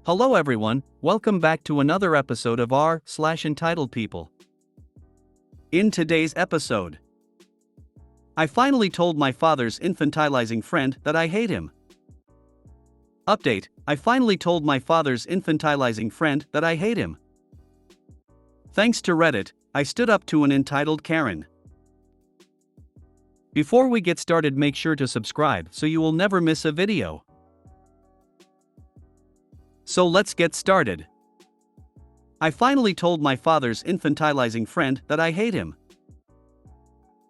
Hello everyone, welcome back to another episode of r/Entitled People. In today's episode, I finally told my father's infantilizing friend that I hate him. Update: I finally told my father's infantilizing friend that I hate him. Thanks to Reddit, I stood up to an entitled Karen. Before we get started, make sure to subscribe so you will never miss a video. So let's get started. I finally told my father's infantilizing friend that I hate him.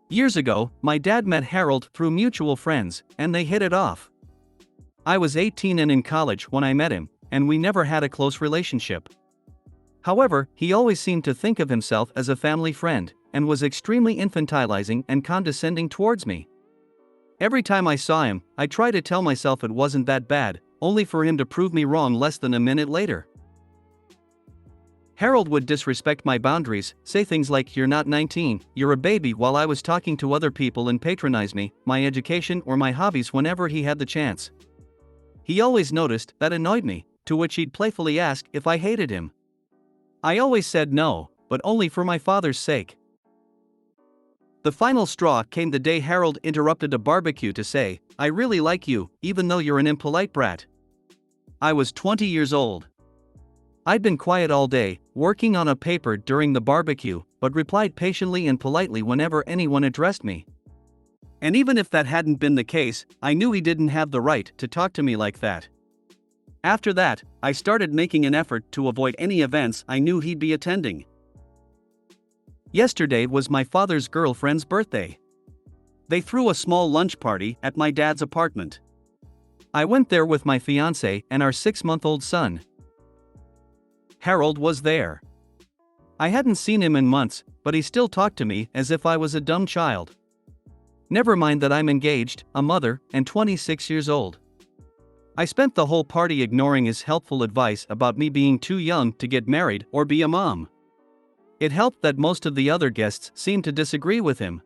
Years ago, my dad met Harold through mutual friends, and they hit it off. I was 18 and in college when I met him, and we never had a close relationship. However, he always seemed to think of himself as a family friend, and was extremely infantilizing and condescending towards me. Every time I saw him, I tried to tell myself it wasn't that bad, only for him to prove me wrong less than a minute later. Harold would disrespect my boundaries, say things like "you're not 19, you're a baby" while I was talking to other people, and patronize me, my education or my hobbies whenever he had the chance. He always noticed that annoyed me, to which he'd playfully ask if I hated him. I always said no, but only for my father's sake. The final straw came the day Harold interrupted a barbecue to say, "I really like you, even though you're an impolite brat." I was 20 years old. I'd been quiet all day, working on a paper during the barbecue, but replied patiently and politely whenever anyone addressed me. And even if that hadn't been the case, I knew he didn't have the right to talk to me like that. After that, I started making an effort to avoid any events I knew he'd be attending. Yesterday was my father's girlfriend's birthday. They threw a small lunch party at my dad's apartment. I went there with my fiancé and our 6-month-old son. Harold was there. I hadn't seen him in months, but he still talked to me as if I was a dumb child. Never mind that I'm engaged, a mother, and 26 years old. I spent the whole party ignoring his helpful advice about me being too young to get married or be a mom. It helped that most of the other guests seemed to disagree with him.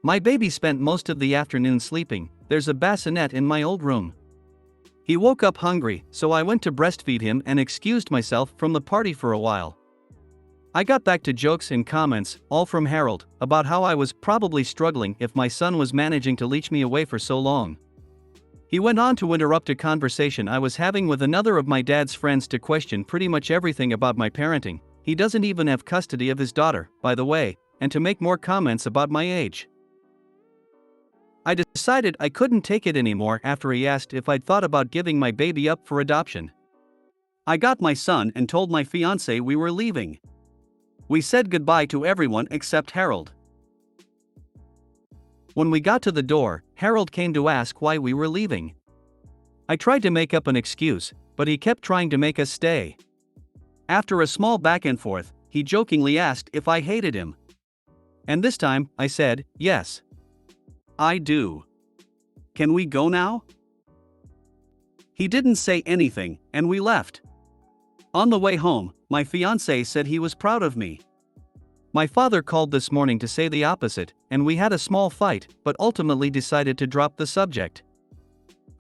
My baby spent most of the afternoon sleeping. There's a bassinet in my old room. He woke up hungry, so I went to breastfeed him and excused myself from the party for a while. I got back to jokes and comments, all from Harold, about how I was probably struggling if my son was managing to leash me away for so long. He went on to interrupt a conversation I was having with another of my dad's friends to question pretty much everything about my parenting. He doesn't even have custody of his daughter, by the way, and to make more comments about my age. I decided I couldn't take it anymore after he asked if I'd thought about giving my baby up for adoption. I got my son and told my fiancé we were leaving. We said goodbye to everyone except Harold. When we got to the door, Harold came to ask why we were leaving. I tried to make up an excuse, but he kept trying to make us stay. After a small back and forth, he jokingly asked if I hated him. And this time, I said, "Yes, I do. Can we go now?" He didn't say anything, and we left. On the way home, my fiancé said he was proud of me. My father called this morning to say the opposite, and we had a small fight, but ultimately decided to drop the subject.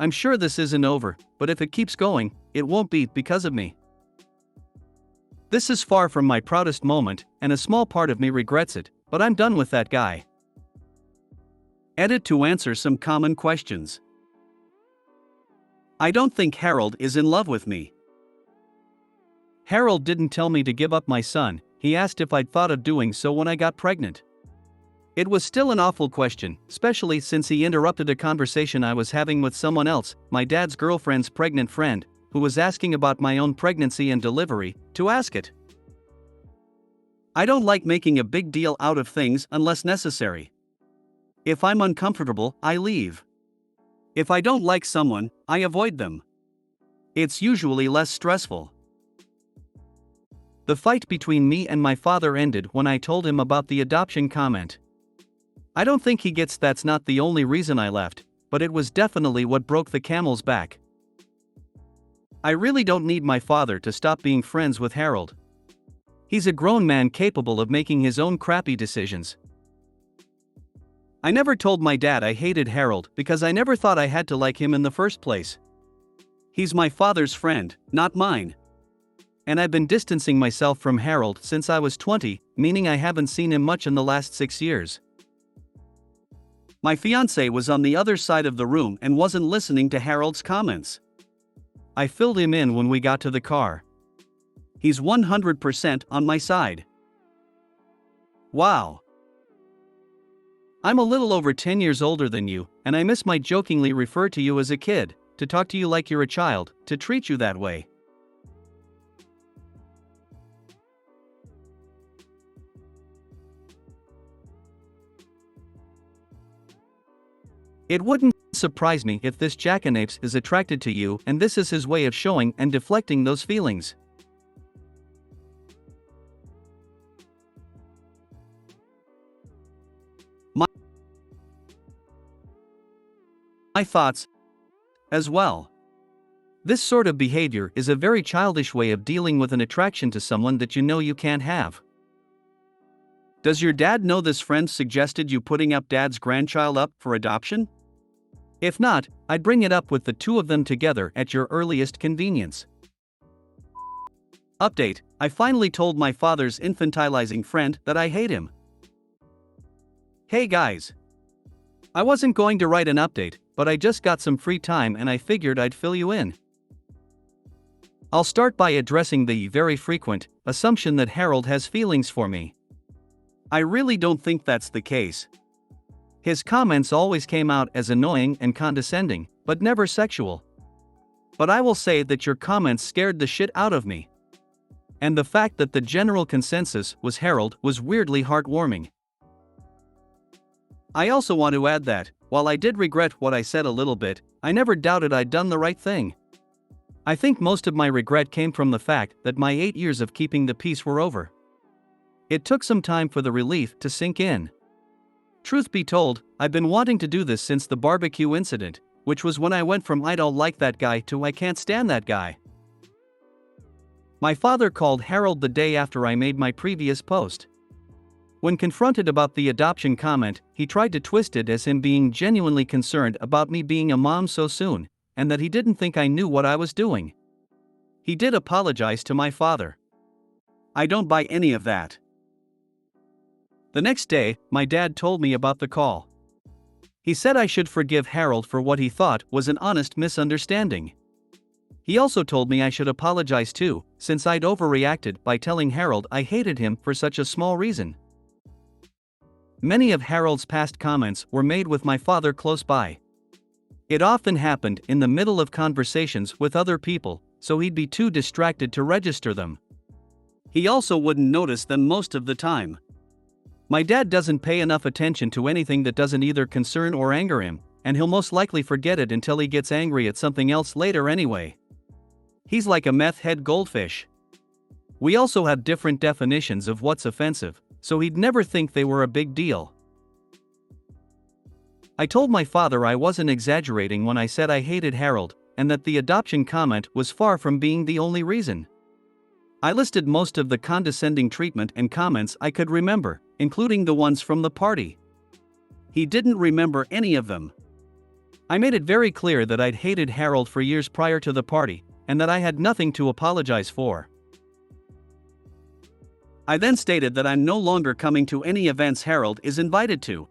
I'm sure this isn't over, but if it keeps going, it won't be because of me. This is far from my proudest moment, and a small part of me regrets it, but I'm done with that guy. Edit to answer some common questions. I don't think Harold is in love with me. Harold didn't tell me to give up my son. He asked if I'd thought of doing so when I got pregnant. It was still an awful question, especially since he interrupted a conversation I was having with someone else, my dad's girlfriend's pregnant friend, who was asking about my own pregnancy and delivery, to ask it. I don't like making a big deal out of things unless necessary. If I'm uncomfortable, I leave. If I don't like someone, I avoid them. It's usually less stressful. The fight between me and my father ended when I told him about the adoption comment. I don't think he gets that's not the only reason I left, but it was definitely what broke the camel's back. I really don't need my father to stop being friends with Harold. He's a grown man capable of making his own crappy decisions. I never told my dad I hated Harold because I never thought I had to like him in the first place. He's my father's friend, not mine. And I've been distancing myself from Harold since I was 20, meaning I haven't seen him much in the last 6 years. My fiancé was on the other side of the room and wasn't listening to Harold's comments. I filled him in when we got to the car. He's 100% on my side. Wow. I'm a little over 10 years older than you, and I might jokingly refer to you as a kid, to talk to you like you're a child, to treat you that way. It wouldn't surprise me if this jackanapes is attracted to you and this is his way of showing and deflecting those feelings. My thoughts as well. This sort of behavior is a very childish way of dealing with an attraction to someone that you know you can't have. Does your dad know this friend suggested you putting up dad's grandchild up for adoption? If not, I'd bring it up with the two of them together at your earliest convenience. Update: I finally told my father's infantilizing friend that I hate him. Hey guys. I wasn't going to write an update, but I just got some free time and I figured I'd fill you in. I'll start by addressing the very frequent assumption that Harold has feelings for me. I really don't think that's the case. His comments always came out as annoying and condescending, but never sexual. But I will say that your comments scared the shit out of me. And the fact that the general consensus was Harold was weirdly heartwarming. I also want to add that, while I did regret what I said a little bit, I never doubted I'd done the right thing. I think most of my regret came from the fact that my 8 years of keeping the peace were over. It took some time for the relief to sink in. Truth be told, I've been wanting to do this since the barbecue incident, which was when I went from I don't like that guy to I can't stand that guy. My father called Harold the day after I made my previous post. When confronted about the adoption comment, he tried to twist it as him being genuinely concerned about me being a mom so soon, and that he didn't think I knew what I was doing. He did apologize to my father. I don't buy any of that. The next day, my dad told me about the call. He said I should forgive Harold for what he thought was an honest misunderstanding. He also told me I should apologize too, since I'd overreacted by telling Harold I hated him for such a small reason. Many of Harold's past comments were made with my father close by. It often happened in the middle of conversations with other people, so he'd be too distracted to register them. He also wouldn't notice them most of the time. My dad doesn't pay enough attention to anything that doesn't either concern or anger him, and he'll most likely forget it until he gets angry at something else later anyway. He's like a meth head goldfish. We also have different definitions of what's offensive, so he'd never think they were a big deal. I told my father I wasn't exaggerating when I said I hated Harold, and that the adoption comment was far from being the only reason. I listed most of the condescending treatment and comments I could remember, including the ones from the party. He didn't remember any of them. I made it very clear that I'd hated Harold for years prior to the party, and that I had nothing to apologize for. I then stated that I'm no longer coming to any events Harold is invited to.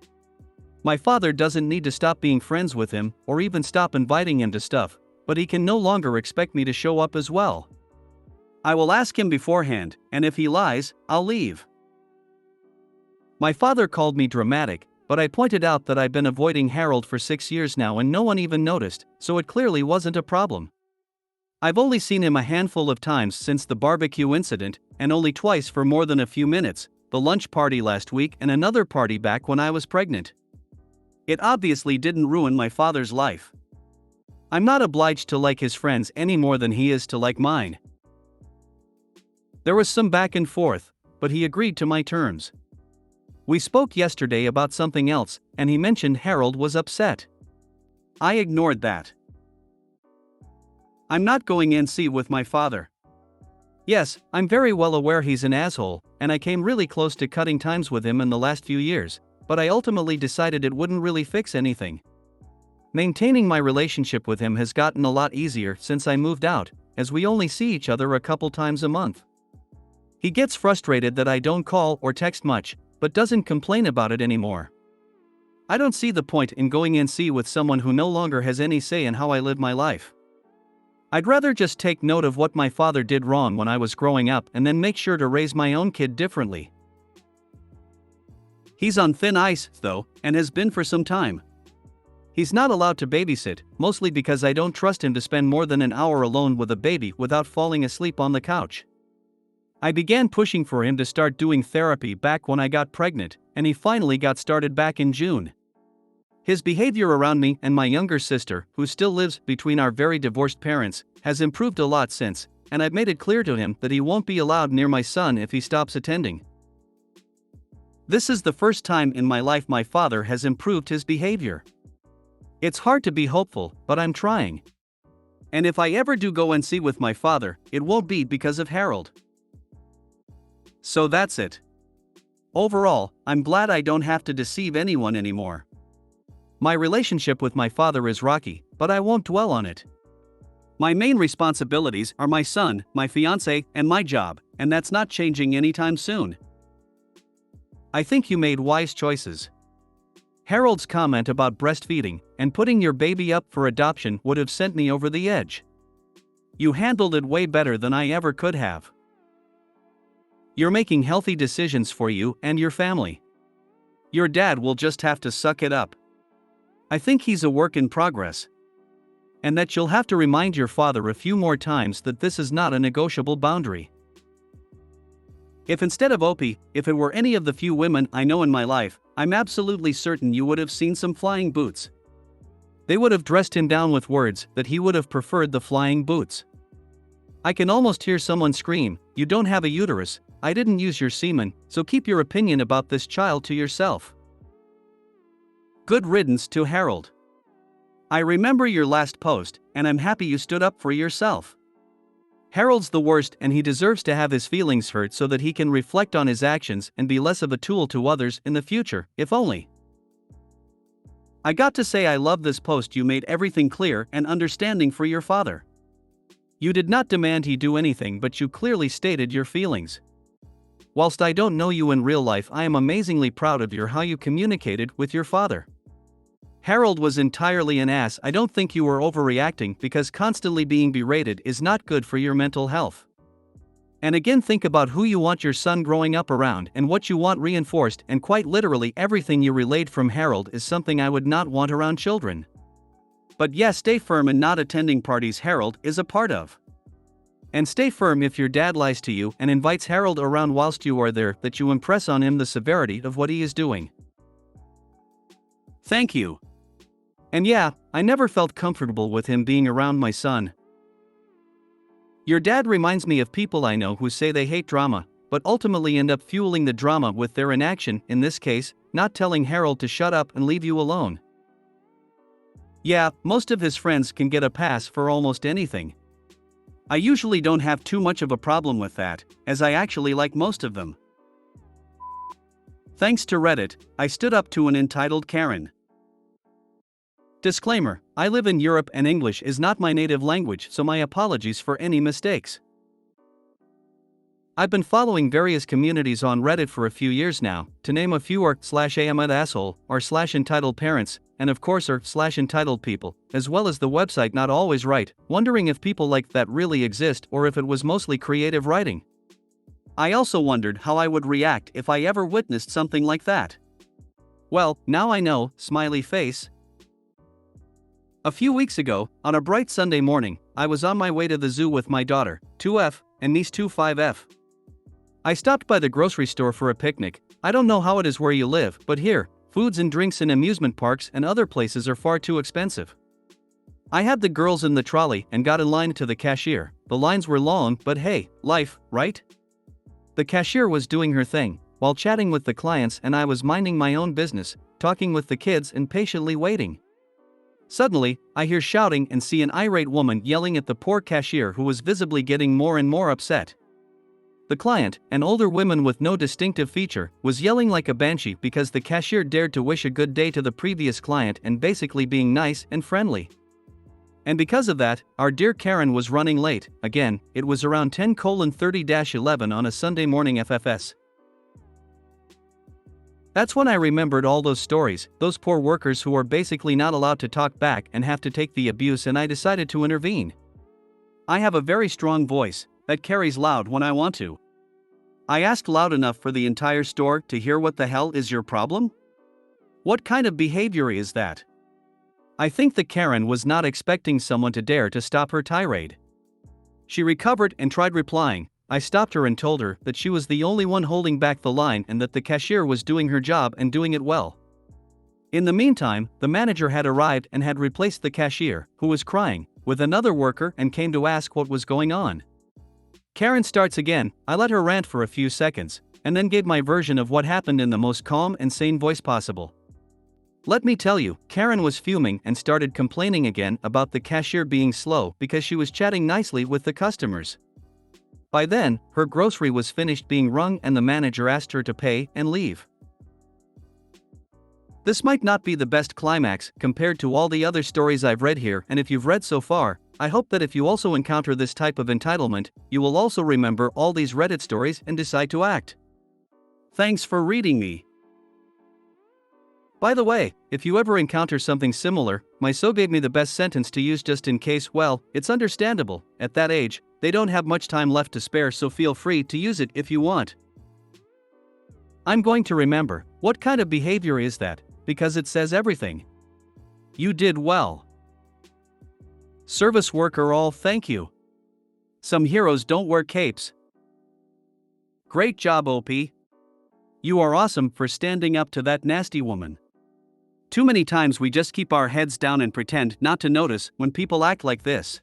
My father doesn't need to stop being friends with him, or even stop inviting him to stuff, but he can no longer expect me to show up as well. I will ask him beforehand, and if he lies, I'll leave. My father called me dramatic, but I pointed out that I'd been avoiding Harold for 6 years now and no one even noticed, so it clearly wasn't a problem. I've only seen him a handful of times since the barbecue incident, and only twice for more than a few minutes, the lunch party last week and another party back when I was pregnant. It obviously didn't ruin my father's life. I'm not obliged to like his friends any more than he is to like mine. There was some back and forth, but he agreed to my terms. We spoke yesterday about something else, and he mentioned Harold was upset. I ignored that. I'm not going NC with my father. Yes, I'm very well aware he's an asshole, and I came really close to cutting ties with him in the last few years, but I ultimately decided it wouldn't really fix anything. Maintaining my relationship with him has gotten a lot easier since I moved out, as we only see each other a couple times a month. He gets frustrated that I don't call or text much, but doesn't complain about it anymore. I don't see the point in going NC with someone who no longer has any say in how I live my life. I'd rather just take note of what my father did wrong when I was growing up and then make sure to raise my own kid differently. He's on thin ice, though, and has been for some time. He's not allowed to babysit, mostly because I don't trust him to spend more than an hour alone with a baby without falling asleep on the couch. I began pushing for him to start doing therapy back when I got pregnant, and he finally got started back in June. His behavior around me and my younger sister, who still lives between our very divorced parents, has improved a lot since, and I've made it clear to him that he won't be allowed near my son if he stops attending. This is the first time in my life my father has improved his behavior. It's hard to be hopeful, but I'm trying. And if I ever do go and see with my father, it won't be because of Harold. So that's it. Overall, I'm glad I don't have to deceive anyone anymore. My relationship with my father is rocky, but I won't dwell on it. My main responsibilities are my son, my fiancé, and my job, and that's not changing anytime soon. I think you made wise choices. Harold's comment about breastfeeding and putting your baby up for adoption would have sent me over the edge. You handled it way better than I ever could have. You're making healthy decisions for you and your family. Your dad will just have to suck it up. I think he's a work in progress. And that you'll have to remind your father a few more times that this is not a negotiable boundary. If instead of Opie, if it were any of the few women I know in my life, I'm absolutely certain you would have seen some flying boots. They would have dressed him down with words that he would have preferred the flying boots. I can almost hear someone scream, "You don't have a uterus, I didn't use your semen, so keep your opinion about this child to yourself." Good riddance to Harold. I remember your last post, and I'm happy you stood up for yourself. Harold's the worst, and he deserves to have his feelings hurt so that he can reflect on his actions and be less of a tool to others in the future, if only. I got to say I love this post. You made everything clear and understanding for your father. You did not demand he do anything, but you clearly stated your feelings. Whilst I don't know you in real life, I am amazingly proud of how you communicated with your father. Harold was entirely an ass. I don't think you were overreacting, because constantly being berated is not good for your mental health. And again, think about who you want your son growing up around and what you want reinforced, and quite literally everything you relayed from Harold is something I would not want around children. But yes, stay firm in not attending parties Harold is a part of. And stay firm if your dad lies to you and invites Harold around whilst you are there, that you impress on him the severity of what he is doing. Thank you. And yeah, I never felt comfortable with him being around my son. Your dad reminds me of people I know who say they hate drama, but ultimately end up fueling the drama with their inaction, in this case, not telling Harold to shut up and leave you alone. Yeah, most of his friends can get a pass for almost anything. I usually don't have too much of a problem with that, as I actually like most of them. Thanks to Reddit, I stood up to an entitled Karen. Disclaimer: I live in Europe and English is not my native language, so my apologies for any mistakes. I've been following various communities on Reddit for a few years now. To name a few are /AMAdAsshole or /EntitledParents, and of course are /EntitledPeople, as well as the website Not Always Right, wondering if people like that really exist or if it was mostly creative writing. I also wondered how I would react if I ever witnessed something like that. Well, now I know, smiley face. A few weeks ago, on a bright Sunday morning, I was on my way to the zoo with my daughter, 2F, and niece 25F. I stopped by the grocery store for a picnic. I don't know how it is where you live, but here, foods and drinks in amusement parks and other places are far too expensive. I had the girls in the trolley and got in line to the cashier. The lines were long, but hey, life, right? The cashier was doing her thing, while chatting with the clients, and I was minding my own business, talking with the kids and patiently waiting. Suddenly, I hear shouting and see an irate woman yelling at the poor cashier, who was visibly getting more and more upset. The client, an older woman with no distinctive feature, was yelling like a banshee because the cashier dared to wish a good day to the previous client and basically being nice and friendly. And because of that, our dear Karen was running late. Again, it was around 10:30-11 on a Sunday morning FFS. That's when I remembered all those stories, those poor workers who are basically not allowed to talk back and have to take the abuse, and I decided to intervene. I have a very strong voice that carries loud when I want to. I asked loud enough for the entire store to hear. What the hell is your problem? What kind of behavior is that? I think the Karen was not expecting someone to dare to stop her tirade. She recovered and tried replying. I stopped her and told her that she was the only one holding back the line and that the cashier was doing her job and doing it well. In the meantime, the manager had arrived and had replaced the cashier, who was crying, with another worker and came to ask what was going on. Karen starts again. I let her rant for a few seconds, and then gave my version of what happened in the most calm and sane voice possible. Let me tell you, Karen was fuming and started complaining again about the cashier being slow because she was chatting nicely with the customers. By then, her grocery was finished being rung and the manager asked her to pay and leave. This might not be the best climax compared to all the other stories I've read here, and if you've read so far, I hope that if you also encounter this type of entitlement, you will also remember all these Reddit stories and decide to act. Thanks for reading me. By the way, if you ever encounter something similar, my so gave me the best sentence to use just in case. Well, it's understandable, at that age, they don't have much time left to spare, so feel free to use it if you want. I'm going to remember. What kind of behavior is that? Because it says everything. You did well. Service worker all, thank you. Some heroes don't wear capes. Great job, OP. You are awesome for standing up to that nasty woman. Too many times we just keep our heads down and pretend not to notice when people act like this.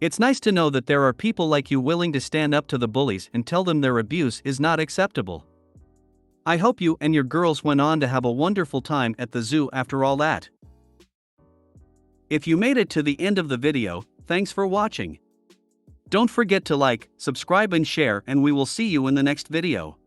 It's nice to know that there are people like you willing to stand up to the bullies and tell them their abuse is not acceptable. I hope you and your girls went on to have a wonderful time at the zoo after all that. If you made it to the end of the video, thanks for watching. Don't forget to like, subscribe and share, and we will see you in the next video.